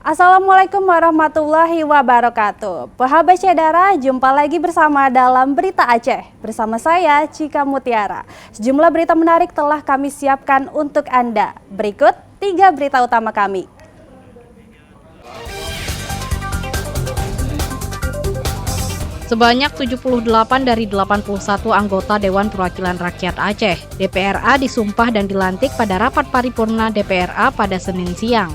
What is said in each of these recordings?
Assalamualaikum warahmatullahi wabarakatuh. Sahabat Cedara, jumpa lagi bersama dalam Berita Aceh. Bersama saya, Cika Mutiara. Sejumlah berita menarik telah kami siapkan untuk Anda. Berikut 3 berita utama kami. Sebanyak 78 dari 81 anggota Dewan Perwakilan Rakyat Aceh, DPRA disumpah dan dilantik pada rapat paripurna DPRA pada Senin siang.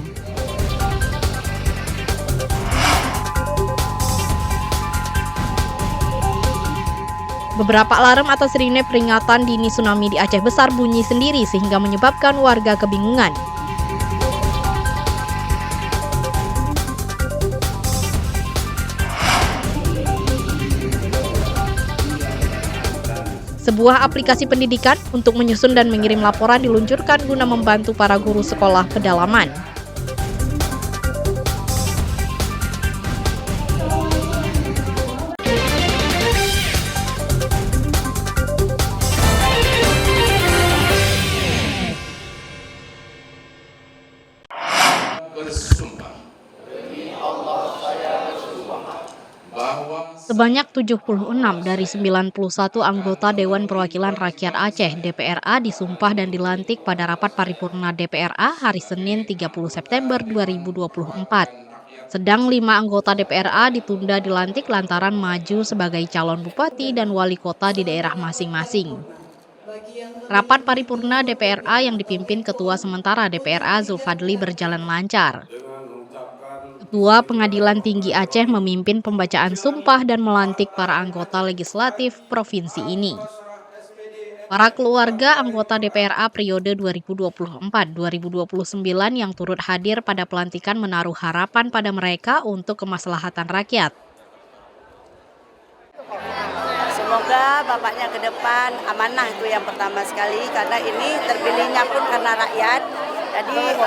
Beberapa alarm atau sirine peringatan dini tsunami di Aceh Besar bunyi sendiri sehingga menyebabkan warga kebingungan. Sebuah aplikasi pendidikan untuk menyusun dan mengirim laporan diluncurkan guna membantu para guru sekolah pedalaman. Bersumpah demi Allah saya bersumpah bahwa Sebanyak 76 dari 91 anggota Dewan Perwakilan Rakyat Aceh DPRA disumpah dan dilantik pada rapat paripurna DPRA hari Senin 30 September 2024. Sedang 5 anggota DPRA ditunda dilantik lantaran maju sebagai calon bupati dan wali kota di daerah masing-masing. Rapat paripurna DPRA yang dipimpin Ketua Sementara DPRA Zulfadli berjalan lancar. Ketua Pengadilan Tinggi Aceh memimpin pembacaan sumpah dan melantik para anggota legislatif provinsi ini. Para keluarga anggota DPRA periode 2024-2029 yang turut hadir pada pelantikan menaruh harapan pada mereka untuk kemaslahatan rakyat. Semoga bapaknya ke depan amanah, itu yang pertama sekali, karena ini terpilihnya pun karena rakyat. Jadi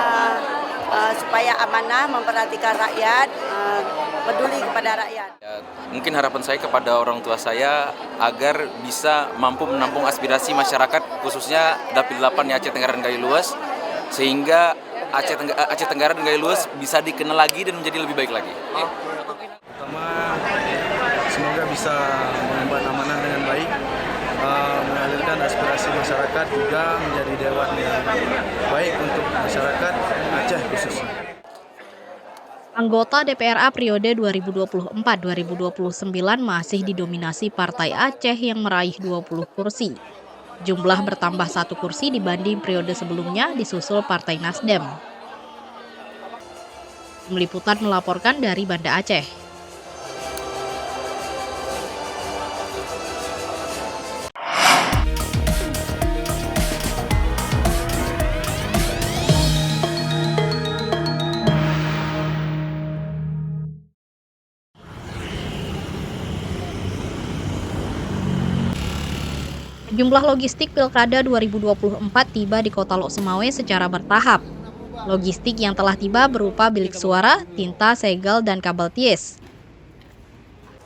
supaya amanah, memperhatikan rakyat, peduli kepada rakyat. Mungkin harapan saya kepada orang tua saya agar bisa mampu menampung aspirasi masyarakat, khususnya Dapil 8 Aceh Tenggara dan Gayo Luas, sehingga Aceh Tenggara dan Gayo Luas bisa dikenal lagi dan menjadi lebih baik lagi. Pertama, semoga bisa mengemban amanah dengan baik, mengalirkan aspirasi masyarakat, juga menjadi dewan yang baik untuk masyarakat Aceh khususnya. Anggota DPRA periode 2024-2029 masih didominasi Partai Aceh yang meraih 20 kursi. Jumlah bertambah 1 kursi dibanding periode sebelumnya disusul Partai Nasdem. Tim Liputan melaporkan dari Banda Aceh. Jumlah logistik Pilkada 2024 tiba di Kota Lok Sumawe secara bertahap. Logistik yang telah tiba berupa bilik suara, tinta, segel, dan kabel ties.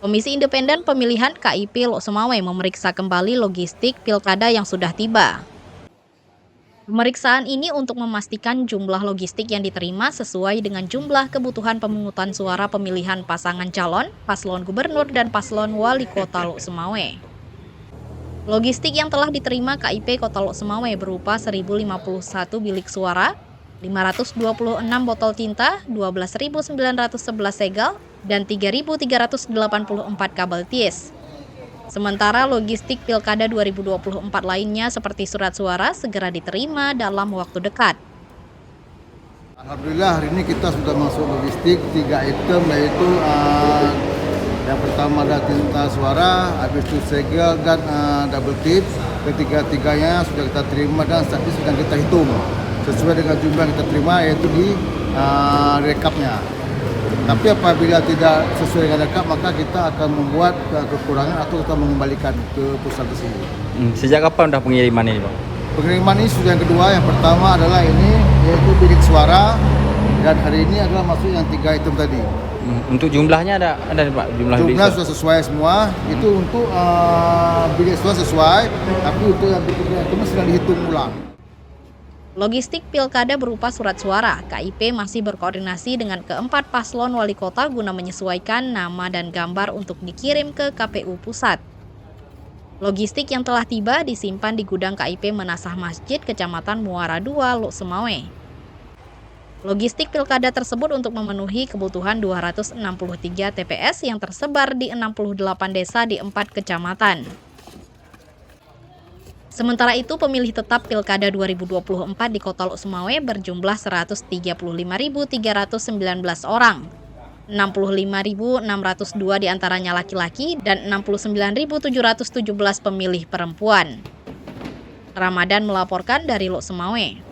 Komisi Independen Pemilihan KIP Lok Sumawe memeriksa kembali logistik Pilkada yang sudah tiba. Pemeriksaan ini untuk memastikan jumlah logistik yang diterima sesuai dengan jumlah kebutuhan pemungutan suara pemilihan pasangan calon, paslon gubernur, dan paslon wali kota Lok Sumawe. Logistik yang telah diterima KIP Kota Lok Sumawe berupa 1.051 bilik suara, 526 botol tinta, 12.911 segel, dan 3.384 kabel ties. Sementara logistik Pilkada 2024 lainnya seperti surat suara segera diterima dalam waktu dekat. Alhamdulillah hari ini kita sudah masuk logistik 3 item, yaitu yang pertama ada tinta suara, habis itu segel dan double tip. Ketiga-tiganya sudah kita terima dan saat ini sedang kita hitung sesuai dengan jumlah yang kita terima, yaitu di rekapnya. Tapi apabila tidak sesuai dengan rekap, maka kita akan membuat kekurangan atau kita mengembalikan ke pusat tersebut. Sejak kapan udah pengiriman ini, Pak? Pengiriman ini sudah yang kedua. Yang pertama adalah ini, yaitu bilik suara, dan hari ini adalah masuk yang 3 item tadi. Untuk jumlahnya ada Pak? Jumlah sudah sesuai semua. Itu untuk bilik suara sesuai, tapi untuk yang berikutnya itu sedang dihitung ulang. Logistik pilkada berupa surat suara, KIP masih berkoordinasi dengan keempat paslon wali kota guna menyesuaikan nama dan gambar untuk dikirim ke KPU Pusat. Logistik yang telah tiba disimpan di gudang KIP Menasah Masjid, Kecamatan Muara II, Lok Semawe. Logistik pilkada tersebut untuk memenuhi kebutuhan 263 TPS yang tersebar di 68 desa di 4 kecamatan. Sementara itu, pemilih tetap Pilkada 2024 di Kota Lok Semawe berjumlah 135.319 orang. 65.602 diantaranya laki-laki dan 69.717 pemilih perempuan. Ramadan melaporkan dari Lok Semawe.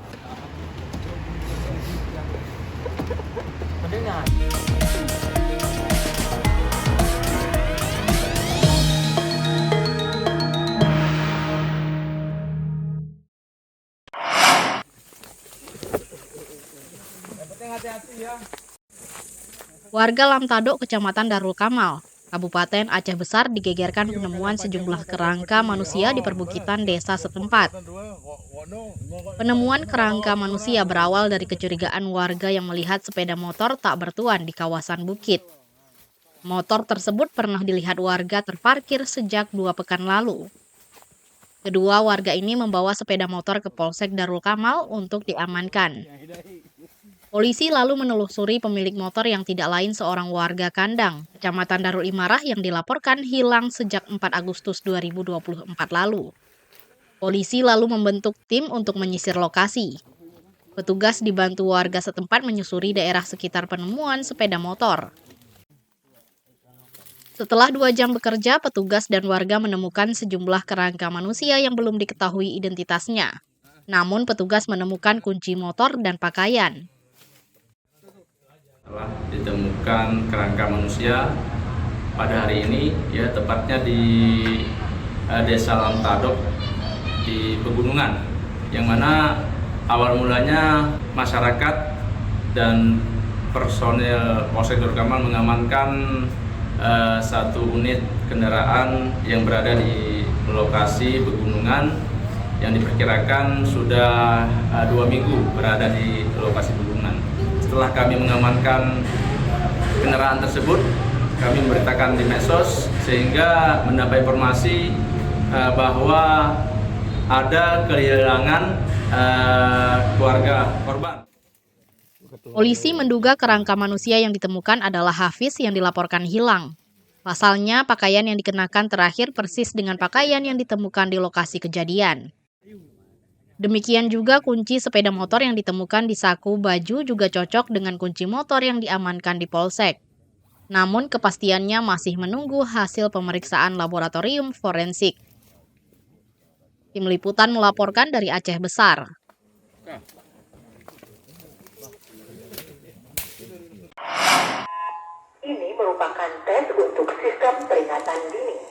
Warga Lamtado, Kecamatan Darul Kamal, Kabupaten Aceh Besar digegerkan penemuan sejumlah kerangka manusia di perbukitan desa setempat. Penemuan kerangka manusia berawal dari kecurigaan warga yang melihat sepeda motor tak bertuan di kawasan bukit. Motor tersebut pernah dilihat warga terparkir sejak 2 pekan lalu. Kedua warga ini membawa sepeda motor ke Polsek Darul Kamal untuk diamankan. Polisi lalu menelusuri pemilik motor yang tidak lain seorang warga Kandang, Kecamatan Darul Imarah yang dilaporkan hilang sejak 4 Agustus 2024 lalu. Polisi lalu membentuk tim untuk menyisir lokasi. Petugas dibantu warga setempat menyusuri daerah sekitar penemuan sepeda motor. Setelah 2 jam bekerja, petugas dan warga menemukan sejumlah kerangka manusia yang belum diketahui identitasnya. Namun petugas menemukan kunci motor dan pakaian. Telah ditemukan kerangka manusia pada hari ini, ya tepatnya di Desa Lamtado di pegunungan, yang mana awal mulanya masyarakat dan personel Polsek Darul Kamal mengamankan satu unit kendaraan yang berada di lokasi pegunungan yang diperkirakan sudah 2 minggu berada di lokasi pegunungan. Setelah kami mengamankan kendaraan tersebut, kami memberitakan di medsos sehingga mendapat informasi bahwa ada kehilangan keluarga korban. Polisi menduga kerangka manusia yang ditemukan adalah Hafiz yang dilaporkan hilang. Pasalnya, pakaian yang dikenakan terakhir persis dengan pakaian yang ditemukan di lokasi kejadian. Demikian juga kunci sepeda motor yang ditemukan di saku baju juga cocok dengan kunci motor yang diamankan di Polsek. Namun kepastiannya masih menunggu hasil pemeriksaan laboratorium forensik. Tim Liputan melaporkan dari Aceh Besar. Ini merupakan tes untuk sistem peringatan dini.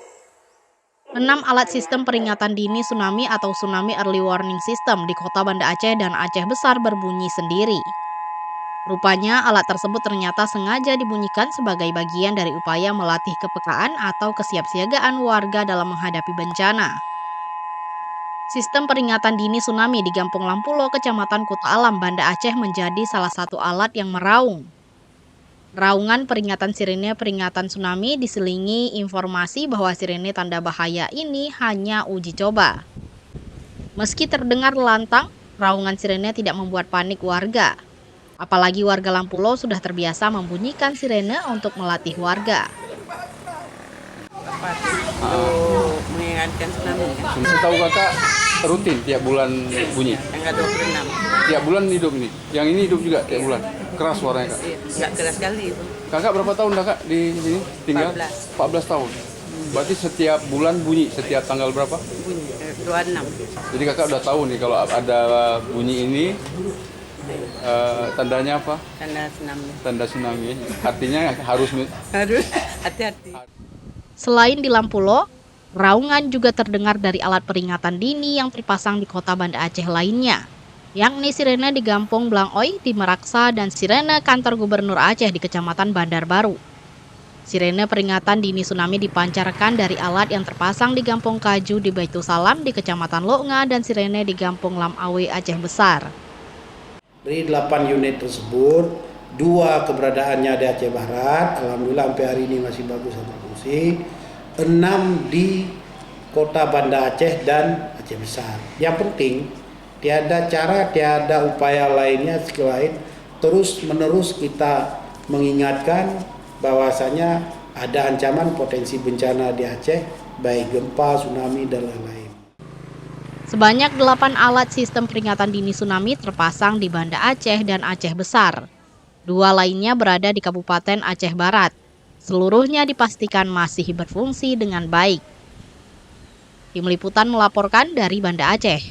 6 alat sistem peringatan dini tsunami atau Tsunami Early Warning System di Kota Banda Aceh dan Aceh Besar berbunyi sendiri. Rupanya alat tersebut ternyata sengaja dibunyikan sebagai bagian dari upaya melatih kepekaan atau kesiapsiagaan warga dalam menghadapi bencana. Sistem peringatan dini tsunami di Gampung Lampulo, Kecamatan Kuta Alam, Banda Aceh menjadi salah satu alat yang meraung. Raungan peringatan sirene peringatan tsunami diselingi informasi bahwa sirene tanda bahaya ini hanya uji coba. Meski terdengar lantang, raungan sirene tidak membuat panik warga. Apalagi warga Lampulo sudah terbiasa membunyikan sirene untuk melatih warga. Mengingatkan tsunami kan? Setahu kakak rutin tiap bulan bunyi? Tanggal 26. Tiap bulan hidup ini? Yang ini hidup juga tiap bulan? Keras suaranya kak? Nggak keras sekali. Kakak berapa tahun kakak di sini tinggal? 14 tahun. Berarti setiap bulan bunyi, setiap tanggal berapa? Bunyi 26. Jadi kakak udah tahu nih kalau ada bunyi ini tandanya apa? Tanda tsunami. Tanda tsunami. Artinya harus Hati-hati. Selain di Lampulo, raungan juga terdengar dari alat peringatan dini yang terpasang di Kota Banda Aceh lainnya, yakni sirene di Gampung Blangoy di Meraksa dan sirene kantor Gubernur Aceh di Kecamatan Bandar Baru. Sirene peringatan dini tsunami dipancarkan dari alat yang terpasang di Gampung Kaju di Baitul Salam di Kecamatan Loknga dan sirene di Gampung Lam Awe Aceh Besar. Dari 8 unit tersebut, 2 keberadaannya di Aceh Barat, alhamdulillah sampai hari ini masih bagus dan berfungsi. 6 di Kota Banda Aceh dan Aceh Besar. Yang penting, tiada cara, tiada upaya lainnya selain terus-menerus kita mengingatkan bahwasanya ada ancaman potensi bencana di Aceh, baik gempa, tsunami, dan lain-lain. Sebanyak 8 alat sistem peringatan dini tsunami terpasang di Banda Aceh dan Aceh Besar. 2 lainnya berada di Kabupaten Aceh Barat. Seluruhnya dipastikan masih berfungsi dengan baik. Tim Liputan melaporkan dari Banda Aceh.